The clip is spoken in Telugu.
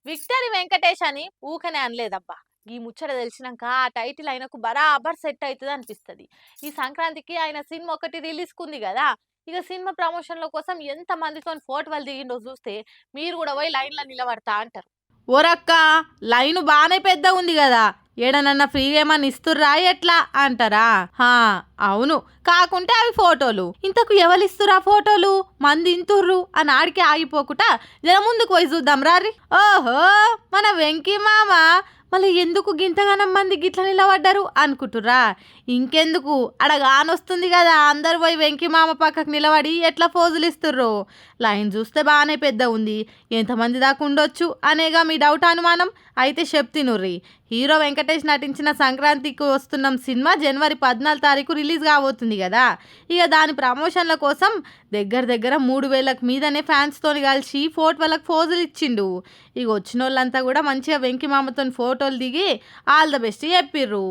విక్టరీ వెంకటేష్ అని ఊకనే అనలేదబ్బా. ఈ ముచ్చట తెలిసినాక ఆ టైటిల్ ఆయనకు బరాబర్ సెట్ అవుతుంది అనిపిస్తుంది. ఈ సంక్రాంతికి ఆయన సినిమా ఒకటి రిలీజ్కుంది కదా. ఇక సినిమా ప్రమోషన్ల కోసం ఎంత మందితో ఫోటోలు దిగిండో చూస్తే మీరు కూడా పోయి లైన్లో నిలబడతా అంటారు. ఓరక్క, లైన్ బాగానే పెద్ద ఉంది కదా, ఏడనన్నా ఫ్రీగా ఏమన్నా ఇస్తుర్రా ఎట్లా అంటారా? అవును, కాకుంటే అవి ఫోటోలు. ఇంతకు ఎవరు ఇస్తురా ఫోటోలు, మంది ఇంతుర్రు అని ఆడికి ఆగిపోకుండా జర ముందుకు పోయి చూద్దాం రారి. ఓహో, మన వెంకీ మామ మళ్ళీ ఎందుకు గింతగానం మంది గిట్ల నిలబడ్డారు అనుకుంటుర్రా? ఇంకెందుకు, అడగానొస్తుంది కదా, అందరు పోయి వెంకీ మామ పక్కకు నిలబడి ఎట్లా పోజులు ఇస్తుర్రు. లైన్ చూస్తే బాగానే పెద్ద ఉంది, ఎంతమంది దాకా ఉండొచ్చు అనేగా మీ డౌట్ అనుమానం. అయితే చెప్తినుర్రి, హీరో వెంకటేష్ నటించిన సంక్రాంతికి వస్తున్నాం సినిమా జనవరి 14 తారీఖు రిలీజ్ కాబోతుంది కదా. ఇక దాని ప్రమోషన్ల కోసం దగ్గర 3000 మీదనే ఫ్యాన్స్తో కలిసి వాళ్ళకి ఫోజులు ఇచ్చిండు. ఇక వచ్చిన వాళ్ళంతా కూడా మంచిగా వెంకీ మామతో ఫోటోలు దిగి ఆల్ ద బెస్ట్ చెప్పిర్రు.